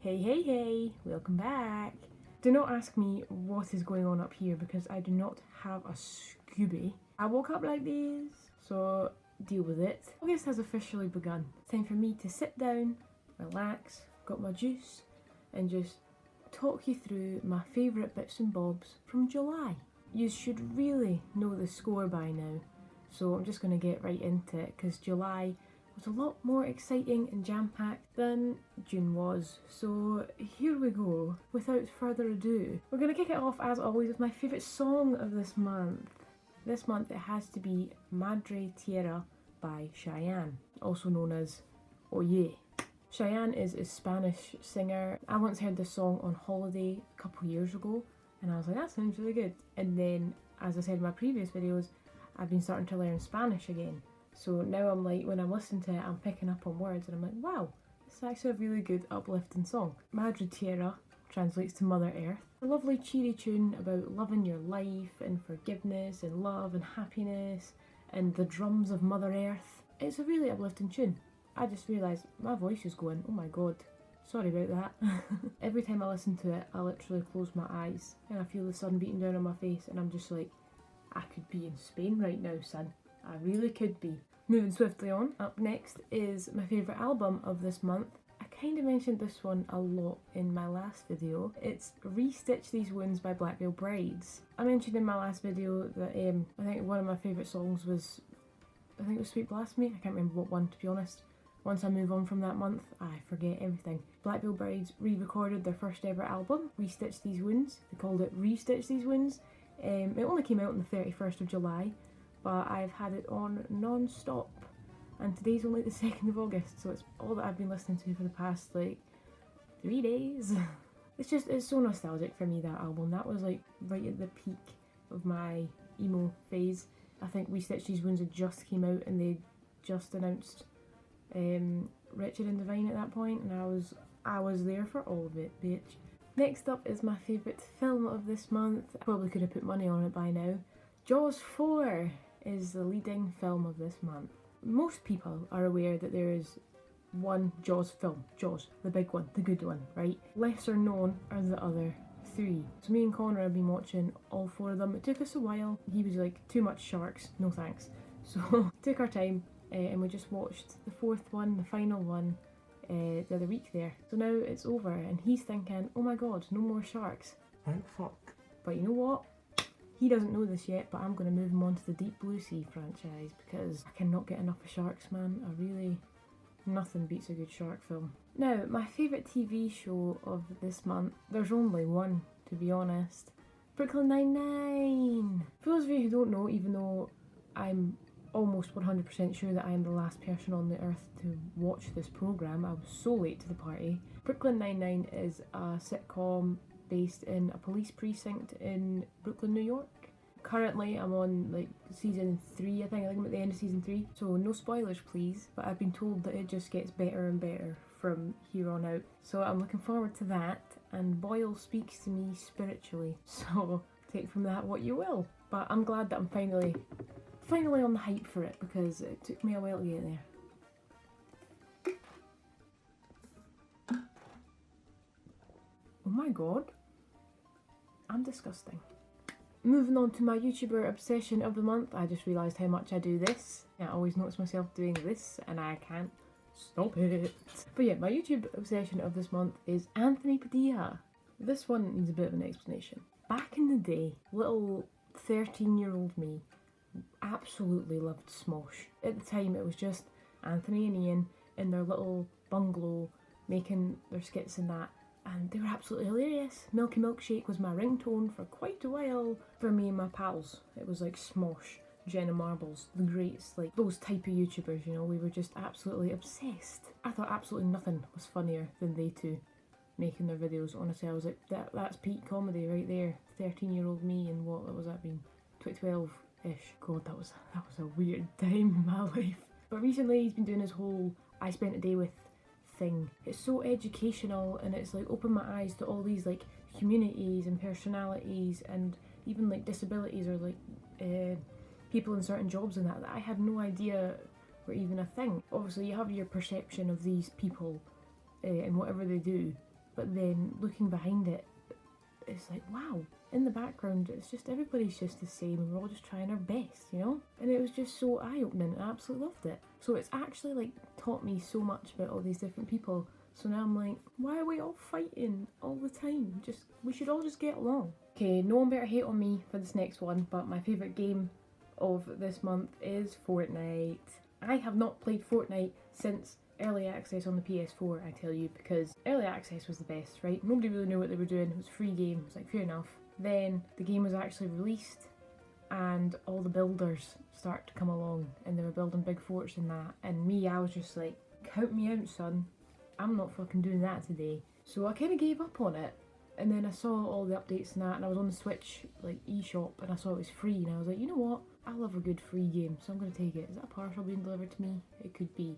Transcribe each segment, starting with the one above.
Hey, hey, hey, welcome back. Do not ask me what is going on up here because I do not have a Scooby. I woke up like this, so deal with it. August has officially begun. It's time for me to sit down, relax, got my juice, and just talk you through my favourite bits and bobs from July. You should really know the score by now, so I'm just going to get right into it because July was a lot more exciting and jam-packed than June was. So here we go. Without further ado, we're going to kick it off as always with my favourite song of this month. This month it has to be Madre, Tierra by Chayanne, also known as Oye. Chayanne is a Spanish singer. I once heard this song on holiday a couple years ago and I was like, that sounds really good. And then, as I said in my previous videos, I've been starting to learn Spanish again. So now I'm like, when I'm listening to it, I'm picking up on words and I'm like, wow, this is actually a really good uplifting song. Madre Tierra translates to Mother Earth. A lovely cheery tune about loving your life and forgiveness and love and happiness and the drums of Mother Earth. It's a really uplifting tune. I just realised my voice is going, oh my god, sorry about that. Every time I listen to it, I literally close my eyes and I feel the sun beating down on my face and I'm just like, I could be in Spain right now, son. I really could be. Moving swiftly on, up next is my favourite album of this month. I kind of mentioned this one a lot in my last video. It's Restitch These Wounds by Black Veil Brides. I mentioned in my last video that I think one of my favourite songs was, I think it was Sweet Blasphemy. I can't remember what one, to be honest. Once I move on from that month, I forget everything. Black Veil Brides re-recorded their first ever album, Restitch These Wounds. They called it Restitch These Wounds. It only came out on the 31st of July, but I've had it on non-stop. And today's only the 2nd of August, so it's all that I've been listening to for the past, like, 3 days. It's so nostalgic for me, that album. That was, like, right at the peak of my emo phase. I think Restitch These Wounds had just came out and they just announced Wretched and Divine at that point, and I was there for all of it, bitch. Next up is my favourite film of this month. I probably could have put money on it by now. Jaws 4 is the leading film of this month. Most people are aware that there is one Jaws film. Jaws, the big one, the good one, right? Lesser known are the other 3. So me and Connor have been watching all 4 of them. It took us a while. He was like, too much sharks, no thanks. So took our time and we just watched the 4th one, the final one, the other week there. So now it's over and he's thinking, oh my god, no more sharks. Thank fuck. But you know what? He doesn't know this yet, but I'm going to move him on to the Deep Blue Sea franchise because I cannot get enough of sharks, man. Nothing beats a good shark film. Now, my favourite TV show of this month, there's only one, to be honest. Brooklyn Nine-Nine! For those of you who don't know, even though I'm almost 100% sure that I am the last person on the earth to watch this programme, I was so late to the party. Brooklyn Nine-Nine is a sitcom based in a police precinct in Brooklyn, New York. Currently I'm on like season 3, I think I'm at the end of season 3, so no spoilers please, but I've been told that it just gets better and better from here on out. So I'm looking forward to that, and Boyle speaks to me spiritually, so take from that what you will. But I'm glad that I'm finally on the hype for it because it took me a while to get there. Oh my god, I'm disgusting. Moving on to my YouTuber obsession of the month, I just realised how much I do this. I always notice myself doing this and I can't stop it. But yeah, my YouTube obsession of this month is Anthony Padilla. This one needs a bit of an explanation. Back in the day, little 13-year-old me absolutely loved Smosh. At the time it was just Anthony and Ian in their little bungalow making their skits and that, and they were absolutely hilarious. Milky Milkshake was my ringtone for quite a while for me and my pals. It was like Smosh, Jenna Marbles, the greats, like those type of YouTubers, you know, we were just absolutely obsessed. I thought absolutely nothing was funnier than they two making their videos. Honestly, I was like, that's peak comedy right there. 13-year-old me and what was that been? 2012-ish. God, that was a weird time in my life. But recently he's been doing his whole I spent a day with thing. It's so educational and it's like opened my eyes to all these like communities and personalities and even like disabilities or like people in certain jobs and that I had no idea were even a thing. Obviously you have your perception of these people and whatever they do, but then looking behind it, it's like, wow, in the background it's just everybody's just the same and we're all just trying our best, you know? And it was just so eye-opening. I absolutely loved it. So it's actually like taught me so much about all these different people. So now I'm like, why are we all fighting all the time? We should all just get along. Okay, no one better hate on me for this next one, but my favourite game of this month is Fortnite. I have not played Fortnite since early access on the PS4, I tell you, because early access was the best, right? Nobody really knew what they were doing. It was a free game. It was like, fair enough. Then the game was actually released and all the builders start to come along and they were building big forts and that. And me, I was just like, count me out, son. I'm not fucking doing that today. So I kind of gave up on it. And then I saw all the updates and that, and I was on the Switch, like, eShop, and I saw it was free, and I was like, you know what? I love a good free game, so I'm going to take it. Is that a parcel being delivered to me? It could be.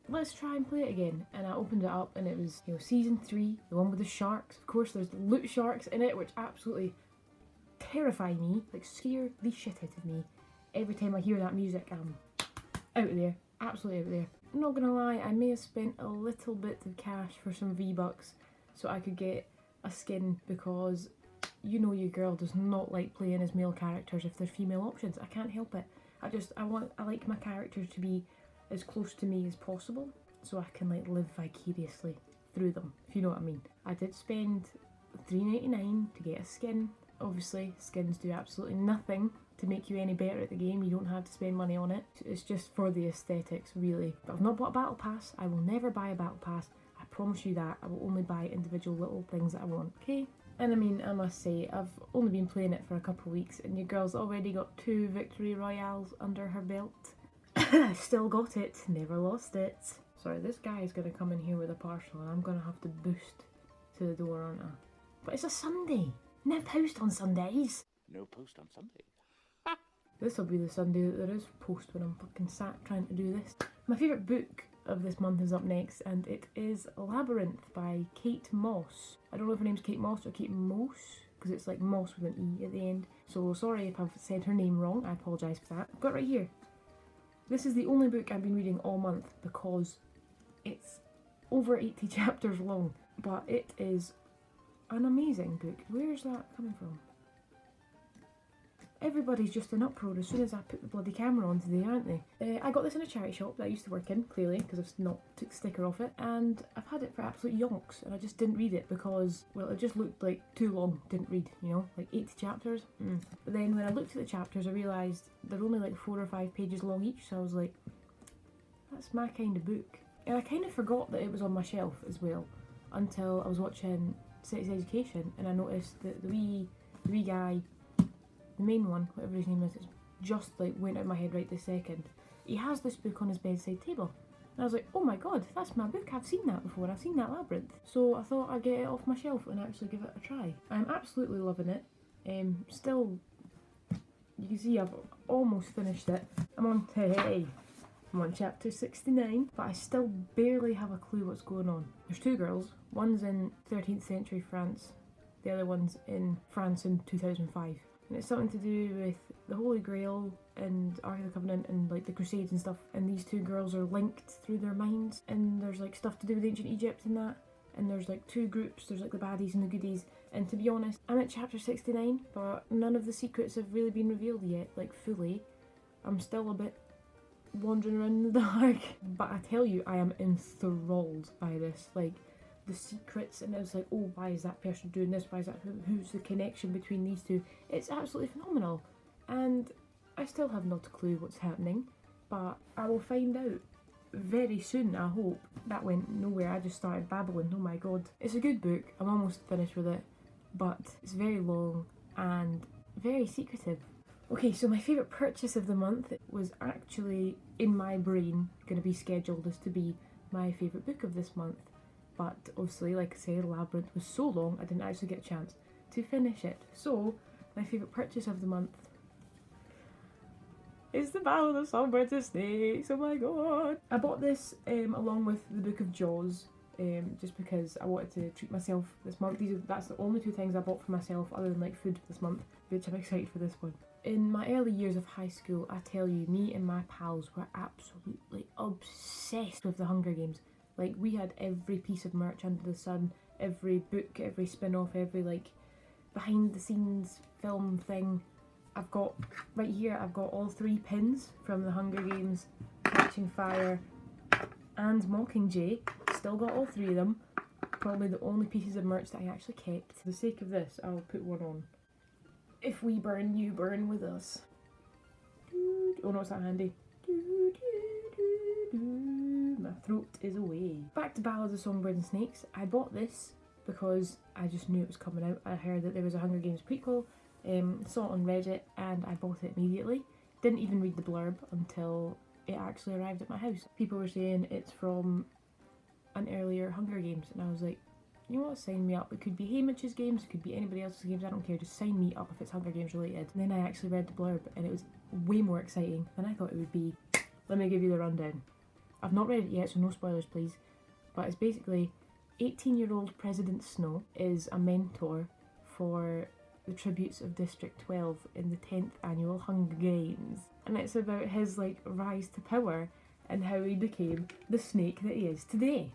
Let's try and play it again. And I opened it up, and it was, you know, Season 3, the one with the sharks. Of course, there's loot sharks in it, which absolutely terrify me, like, scare the shit out of me. Every time I hear that music, I'm out of there. Absolutely out of there. I'm not gonna lie, I may have spent a little bit of cash for some V-Bucks so I could get a skin, because you know your girl does not like playing as male characters if there's female options. I can't help it. I like my characters to be as close to me as possible so I can like live vicariously through them, if you know what I mean. I did spend $3.99 to get a skin. Obviously, skins do absolutely nothing to make you any better at the game. You don't have to spend money on it. It's just for the aesthetics, really. But I've not bought a battle pass. I will never buy a battle pass. I promise you that. I will only buy individual little things that I want, okay? And I mean, I must say, I've only been playing it for a couple of weeks and your girl's already got 2 victory royales under her belt. Still got it. Never lost it. Sorry, this guy is going to come in here with a parcel and I'm going to have to boost to the door, aren't I? But it's a Sunday. No post on Sundays. No post on Sunday. This will be the Sunday that there is post when I'm fucking sat trying to do this. My favourite book of this month is up next, and it is Labyrinth by Kate Mosse. I don't know if her name's Kate Mosse or Kate Mosse, because it's like Moss with an E at the end. So sorry if I've said her name wrong, I apologise for that. I've got it right here. This is the only book I've been reading all month because it's over 80 chapters long, but it is an amazing book. Where is that coming from? Everybody's just in uproar as soon as I put the bloody camera on today, aren't they? I got this in a charity shop that I used to work in, clearly, because I've not took the sticker off it, and I've had it for absolute yonks, and I just didn't read it because, well, it just looked like too long, didn't read, you know, like 80 chapters. But then when I looked at the chapters, I realised they're only like 4 or 5 pages long each, so I was like, that's my kind of book. And I kind of forgot that it was on my shelf as well, until I was watching Sex Education, and I noticed that the wee guy, the main one, whatever his name is, it's just like went out of my head right this second. He has this book on his bedside table. And I was like, oh my god, that's my book, I've seen that before, I've seen that Labyrinth. So I thought I'd get it off my shelf and actually give it a try. I'm absolutely loving it. Still, you can see I've almost finished it. I'm on chapter 69, but I still barely have a clue what's going on. There's 2 girls, one's in 13th century France, the other one's in France in 2005. And it's something to do with the Holy Grail and Ark of the Covenant and like the Crusades and stuff. And these 2 girls are linked through their minds. And there's like stuff to do with ancient Egypt and that. And there's like 2 groups. There's like the baddies and the goodies. And to be honest, I'm at chapter 69, but none of the secrets have really been revealed yet, like fully. I'm still a bit wandering around in the dark. But I tell you, I am enthralled by this. Like, the secrets, and it's like, oh, why is that person doing this, why is that, who's the connection between these 2? It's absolutely phenomenal, and I still have not a clue what's happening, but I will find out very soon, I hope. That went nowhere, I just started babbling, oh my god. It's a good book, I'm almost finished with it, but it's very long and very secretive. Okay, so my favourite purchase of the month was actually in my brain going to be scheduled as to be my favourite book of this month. But obviously, like I said, Labyrinth was so long, I didn't actually get a chance to finish it. So, my favourite purchase of the month is the Ballad of Songbirds and Snakes. Oh my god! I bought this along with the Book of Jaws, just because I wanted to treat myself this month. That's the only 2 things I bought for myself other than like food this month, which I'm excited for this one. In my early years of high school, I tell you, me and my pals were absolutely obsessed with the Hunger Games. Like, we had every piece of merch under the sun, every book, every spin-off, every like behind the scenes film thing. I've got, right here, I've got all 3 pins from the Hunger Games, Catching Fire and Mockingjay. Still got all 3 of them. Probably the only pieces of merch that I actually kept. For the sake of this, I'll put one on. If we burn, you burn with us. Oh no, it's not handy. My throat is away. Back to Ballad of Songbirds and Snakes. I bought this because I just knew it was coming out. I heard that there was a Hunger Games prequel, saw it on Reddit, and I bought it immediately. Didn't even read the blurb until it actually arrived at my house. People were saying it's from an earlier Hunger Games, and I was like, you know what, sign me up. It could be Haymitch's games, it could be anybody else's games, I don't care, just sign me up if it's Hunger Games related. And then I actually read the blurb, and it was way more exciting than I thought it would be. Let me give you the rundown. I've not read it yet, so no spoilers please, but it's basically 18-year-old President Snow is a mentor for the tributes of District 12 in the 10th annual Hunger Games. And it's about his like rise to power and how he became the snake that he is today.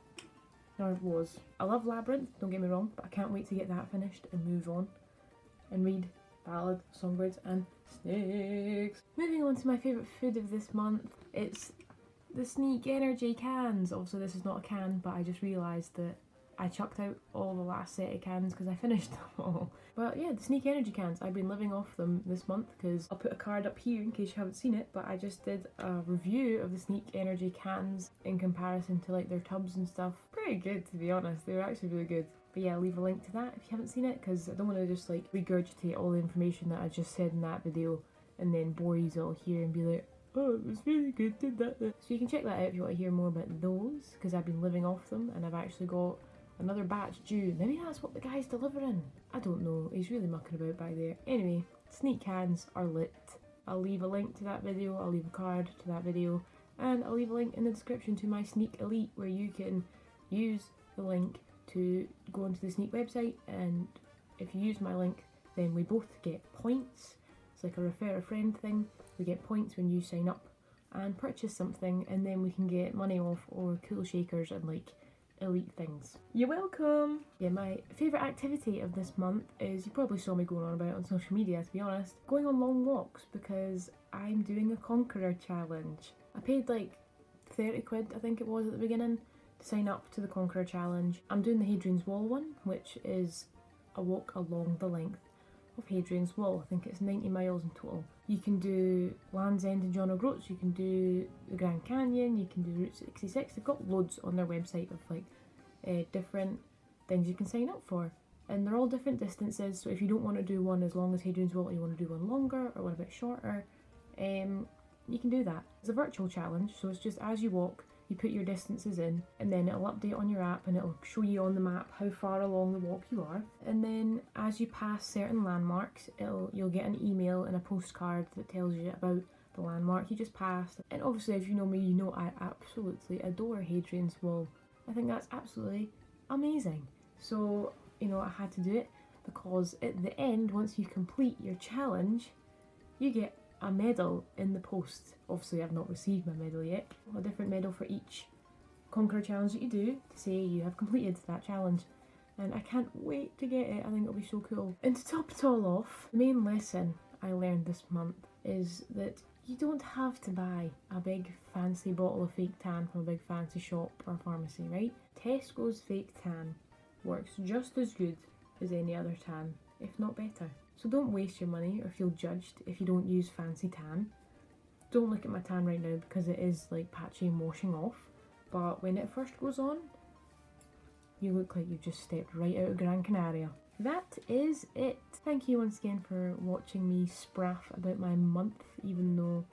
Or was. I love Labyrinth, don't get me wrong, but I can't wait to get that finished and move on and read Ballad, Songbirds and Snakes. Moving on to my favourite food of this month, it's the Sneak Energy cans. Also, this is not a can, but I just realised that I chucked out all the last set of cans because I finished them all. But yeah, the Sneak Energy cans, I've been living off them this month because I'll put a card up here in case you haven't seen it, but I just did a review of the Sneak Energy cans in comparison to like their tubs and stuff. Pretty good, to be honest, they were actually really good. But yeah, I'll leave a link to that if you haven't seen it, because I don't want to just like regurgitate all the information that I just said in that video and then bore you all here and be like, oh, it was really good, did that. So you can check that out if you want to hear more about those, because I've been living off them and I've actually got another batch due. Maybe that's what the guy's delivering. I don't know, he's really mucking about by there. Anyway, Sneak cans are lit. I'll leave a link to that video, I'll leave a card to that video, and I'll leave a link in the description to my Sneak Elite where you can use the link to go onto the Sneak website, and if you use my link then we both get points. It's like a refer a friend thing. We get points when you sign up and purchase something, and then we can get money off or cool shakers and like elite things. You're welcome! Yeah, my favourite activity of this month is, you probably saw me going on about it on social media to be honest, going on long walks, because I'm doing a Conqueror challenge. I paid like 30 quid I think it was at the beginning to sign up to the Conqueror challenge. I'm doing the Hadrian's Wall one, which is a walk along the length of Hadrian's Wall. I think it's 90 miles in total. You can do Land's End and John O'Groats, you can do the Grand Canyon, you can do Route 66. They've got loads on their website of like different things you can sign up for, and they're all different distances. So if you don't want to do one as long as Hadrian's Wall, or you want to do one longer or one a bit shorter, you can do that. It's a virtual challenge, so it's just as you walk you put your distances in, and then it'll update on your app and it'll show you on the map how far along the walk you are. And then as you pass certain landmarks, you'll get an email and a postcard that tells you about the landmark you just passed. And obviously if you know me, you know I absolutely adore Hadrian's Wall. I think that's absolutely amazing. So, you know, I had to do it because at the end, once you complete your challenge, you get a medal in the post. Obviously I've not received my medal yet. A different medal for each Conqueror challenge that you do to say you have completed that challenge, and I can't wait to get it. I think it'll be so cool. And to top it all off, the main lesson I learned this month is that you don't have to buy a big fancy bottle of fake tan from a big fancy shop or pharmacy, right? Tesco's fake tan works just as good as any other tan, if not better. So don't waste your money or feel judged if you don't use fancy tan. Don't look at my tan right now because it is like patchy and washing off, but when it first goes on, you look like you've just stepped right out of Gran Canaria. That is it. Thank you once again for watching me spraff about my month, even though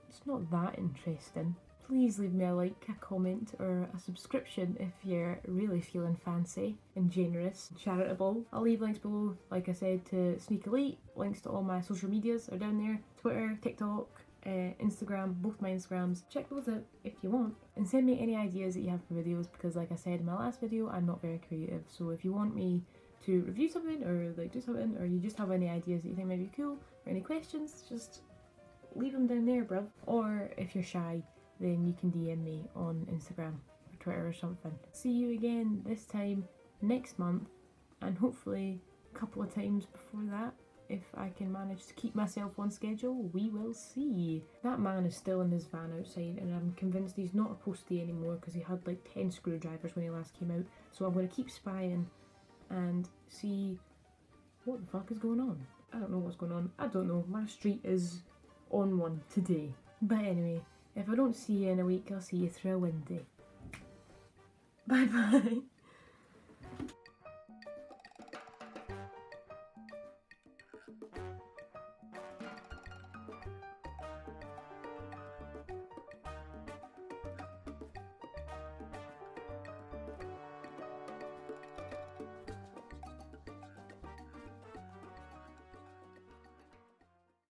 it's not that interesting. Please leave me a like, a comment or a subscription if you're really feeling fancy and generous and charitable. I'll leave links below, like I said, to Sneak Elite. Links to all my social medias are down there. Twitter, TikTok, Instagram, both my Instagrams. Check those out if you want. And send me any ideas that you have for videos, because like I said in my last video, I'm not very creative. So if you want me to review something or like do something, or you just have any ideas that you think might be cool or any questions, just leave them down there, bruv. Or if you're shy, then you can DM me on Instagram or Twitter or something. See you again this time next month, and hopefully a couple of times before that. If I can manage to keep myself on schedule, we will see. That man is still in his van outside, and I'm convinced he's not a postie anymore because he had like 10 screwdrivers when he last came out. So I'm going to keep spying and see what the fuck is going on. I don't know what's going on. I don't know. My street is on one today. But anyway, if I don't see you in a week, I'll see you through a windy. Bye bye.